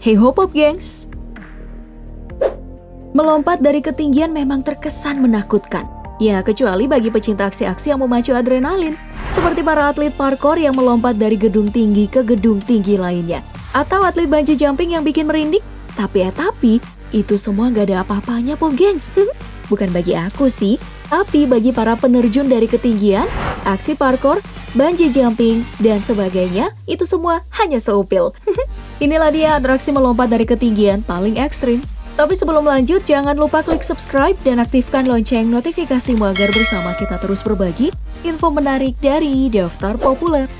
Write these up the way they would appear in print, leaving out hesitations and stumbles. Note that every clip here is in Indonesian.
Hey ho Pop Gengs! Melompat dari ketinggian memang terkesan menakutkan. Ya, kecuali bagi pecinta aksi-aksi yang memacu adrenalin. Seperti para atlet parkour yang melompat dari gedung tinggi ke gedung tinggi lainnya. Atau atlet bungee jumping yang bikin merinding. Tapi, itu semua gak ada apa-apanya Pop Gengs. Bukan bagi aku sih, tapi bagi para penerjun dari ketinggian, aksi parkour, bungee jumping, dan sebagainya, itu semua hanya seupil. Inilah dia atraksi melompat dari ketinggian paling ekstrim. Tapi sebelum lanjut, jangan lupa klik subscribe dan aktifkan lonceng notifikasimu agar bersama kita terus berbagi info menarik dari Daftar Populer.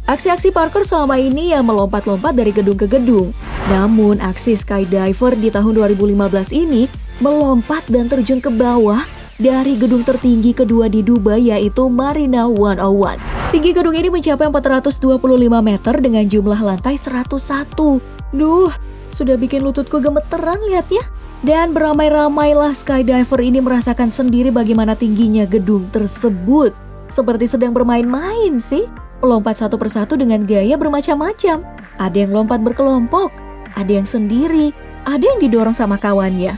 Aksi-aksi parkour selama ini ya melompat-lompat dari gedung ke gedung. Namun aksi skydiver di tahun 2015 ini melompat dan terjun ke bawah dari gedung tertinggi kedua di Dubai yaitu Marina 101. Tinggi gedung ini mencapai 425 meter dengan jumlah lantai 101. Duh, sudah bikin lututku gemeteran lihatnya. Dan beramai-ramailah skydiver ini merasakan sendiri bagaimana tingginya gedung tersebut. Seperti sedang bermain-main sih. Melompat satu persatu dengan gaya bermacam-macam. Ada yang lompat berkelompok, ada yang sendiri, ada yang didorong sama kawannya.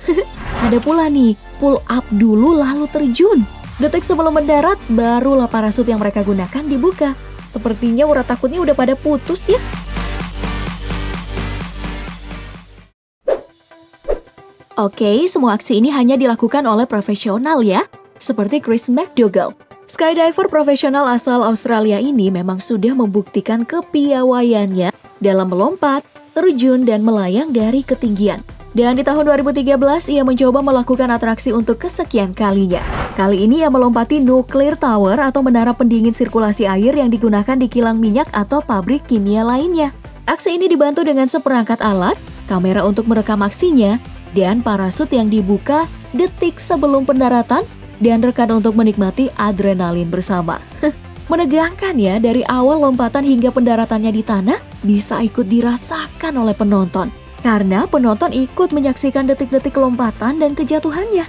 Ada pula nih, pull up dulu lalu terjun. Detik sebelum mendarat, barulah parasut yang mereka gunakan dibuka. Sepertinya urat takutnya udah pada putus ya. Oke, semua aksi ini hanya dilakukan oleh profesional ya. Seperti Chris McDougall. Skydiver profesional asal Australia ini memang sudah membuktikan kepiawaiannya dalam melompat, terjun, dan melayang dari ketinggian. Dan di tahun 2013, ia mencoba melakukan atraksi untuk kesekian kalinya. Kali ini ia melompati Nuclear Tower atau menara pendingin sirkulasi air yang digunakan di kilang minyak atau pabrik kimia lainnya. Aksi ini dibantu dengan seperangkat alat, kamera untuk merekam aksinya, dan parasut yang dibuka detik sebelum pendaratan, dan rekan untuk menikmati adrenalin bersama. Menegangkan ya, dari awal lompatan hingga pendaratannya di tanah bisa ikut dirasakan oleh penonton. Karena penonton ikut menyaksikan detik-detik lompatan dan kejatuhannya.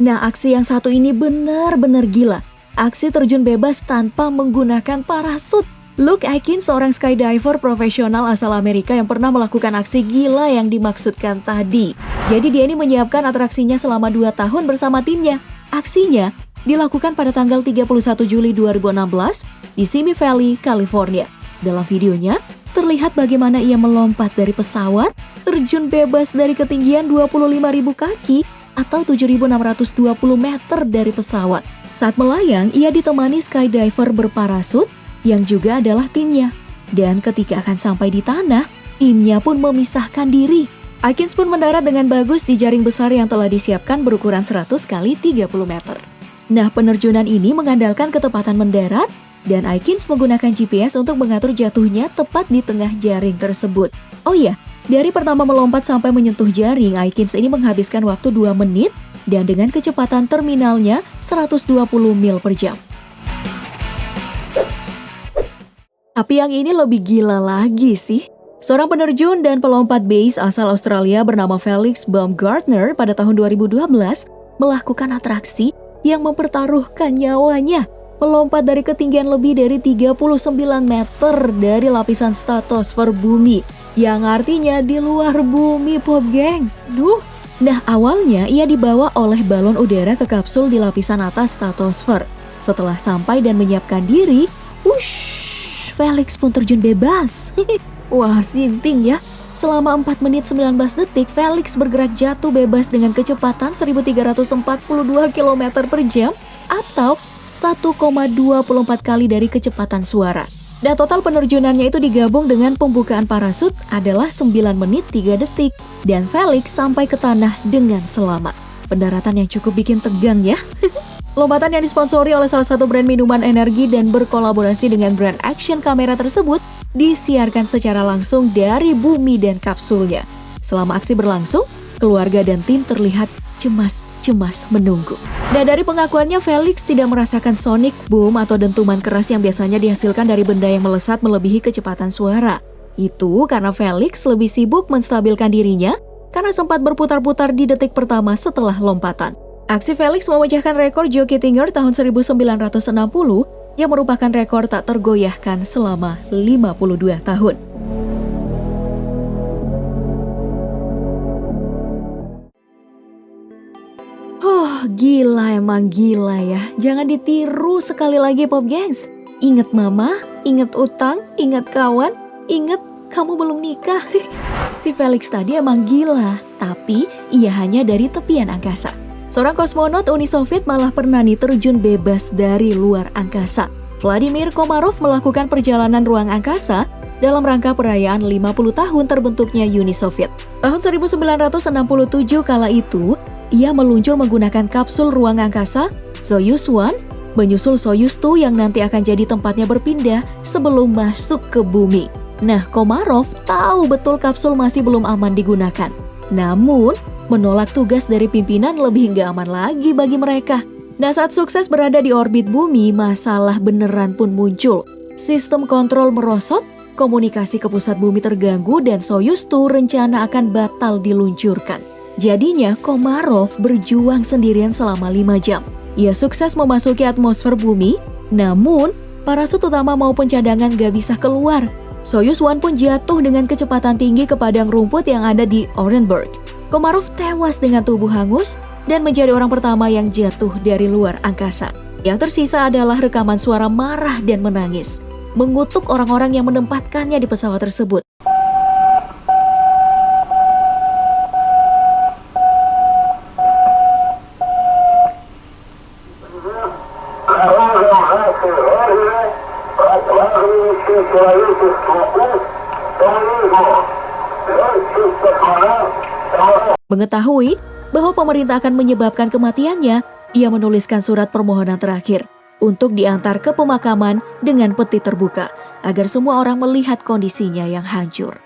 Nah, aksi yang satu ini benar-benar gila. Aksi terjun bebas tanpa menggunakan parasut. Luke Aikins, seorang skydiver profesional asal Amerika yang pernah melakukan aksi gila yang dimaksudkan tadi. Jadi dia ini menyiapkan atraksinya selama 2 tahun bersama timnya. Aksinya dilakukan pada tanggal 31 Juli 2016 di Simi Valley, California. Dalam videonya, terlihat bagaimana ia melompat dari pesawat, terjun bebas dari ketinggian 25.000 kaki atau 7.620 meter dari pesawat. Saat melayang, ia ditemani skydiver berparasut yang juga adalah timnya. Dan ketika akan sampai di tanah, timnya pun memisahkan diri. Aikins pun mendarat dengan bagus di jaring besar yang telah disiapkan berukuran 100 x 30 meter. Nah, penerjunan ini mengandalkan ketepatan mendarat dan Aikins menggunakan GPS untuk mengatur jatuhnya tepat di tengah jaring tersebut. Oh iya, dari pertama melompat sampai menyentuh jaring, Aikins ini menghabiskan waktu 2 menit dan dengan kecepatan terminalnya 120 mil per jam. Tapi yang ini lebih gila lagi sih. Seorang penerjun dan pelompat base asal Australia bernama Felix Baumgartner pada tahun 2012 melakukan atraksi yang mempertaruhkan nyawanya, melompat dari ketinggian lebih dari 39 meter dari lapisan stratosfer bumi, yang artinya di luar bumi Pop Gengs. Nah, awalnya ia dibawa oleh balon udara ke kapsul di lapisan atas stratosfer. Setelah sampai dan menyiapkan diri, Felix pun terjun bebas. Wah, sinting ya. Selama 4 menit 19 detik, Felix bergerak jatuh bebas dengan kecepatan 1.342 km per jam atau 1,24 kali dari kecepatan suara. Dan total penerjunannya itu digabung dengan pembukaan parasut adalah 9 menit 3 detik. Dan Felix sampai ke tanah dengan selamat. Pendaratan yang cukup bikin tegang ya. Lompatan yang disponsori oleh salah satu brand minuman energi dan berkolaborasi dengan brand action kamera tersebut disiarkan secara langsung dari bumi dan kapsulnya. Selama aksi berlangsung, keluarga dan tim terlihat cemas menunggu. Dan dari pengakuannya, Felix tidak merasakan sonic boom atau dentuman keras yang biasanya dihasilkan dari benda yang melesat melebihi kecepatan suara. Itu karena Felix lebih sibuk menstabilkan dirinya karena sempat berputar-putar di detik pertama setelah lompatan. Aksi Felix memecahkan rekor Joe Kittinger tahun 1960 yang merupakan rekor tak tergoyahkan selama 52 tahun. Gila emang gila ya. Jangan ditiru sekali lagi Pop Gengs. Ingat mama, ingat utang, ingat kawan, ingat kamu belum nikah. Si Felix tadi emang gila, tapi ia hanya dari tepian angkasa. Seorang kosmonot Uni Soviet malah pernah terjun bebas dari luar angkasa. Vladimir Komarov melakukan perjalanan ruang angkasa dalam rangka perayaan 50 tahun terbentuknya Uni Soviet. Tahun 1967 kala itu, ia meluncur menggunakan kapsul ruang angkasa Soyuz 1, menyusul Soyuz 2 yang nanti akan jadi tempatnya berpindah sebelum masuk ke bumi. Nah, Komarov tahu betul kapsul masih belum aman digunakan. Namun, menolak tugas dari pimpinan lebih nggak aman lagi bagi mereka. Nah, saat sukses berada di orbit bumi, masalah beneran pun muncul. Sistem kontrol merosot, komunikasi ke pusat bumi terganggu, dan Soyuz 2 rencana akan batal diluncurkan. Jadinya, Komarov berjuang sendirian selama 5 jam. Ia sukses memasuki atmosfer bumi, namun parasut utama maupun cadangan gak bisa keluar. Soyuz 1 pun jatuh dengan kecepatan tinggi ke padang rumput yang ada di Orenburg. Komarov tewas dengan tubuh hangus dan menjadi orang pertama yang jatuh dari luar angkasa. Yang tersisa adalah rekaman suara marah dan menangis, mengutuk orang-orang yang menempatkannya di pesawat tersebut. Mengetahui bahwa pemerintah akan menyebabkan kematiannya, ia menuliskan surat permohonan terakhir untuk diantar ke pemakaman dengan peti terbuka agar semua orang melihat kondisinya yang hancur.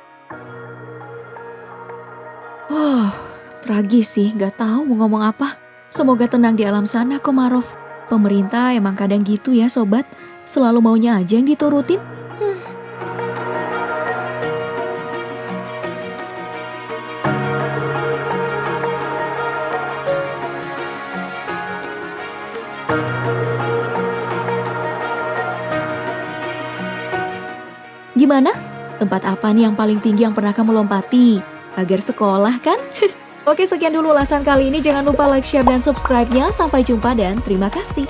Tragis sih, gak tahu mau ngomong apa. Semoga tenang di alam sana, Komarov. Pemerintah emang kadang gitu ya sobat, selalu maunya aja yang diturutin. Gimana? Tempat apa nih yang paling tinggi yang pernah kamu lompati? Agar sekolah kan? Oke, sekian dulu ulasan kali ini. Jangan lupa like, share, dan subscribe-nya. Sampai jumpa dan terima kasih.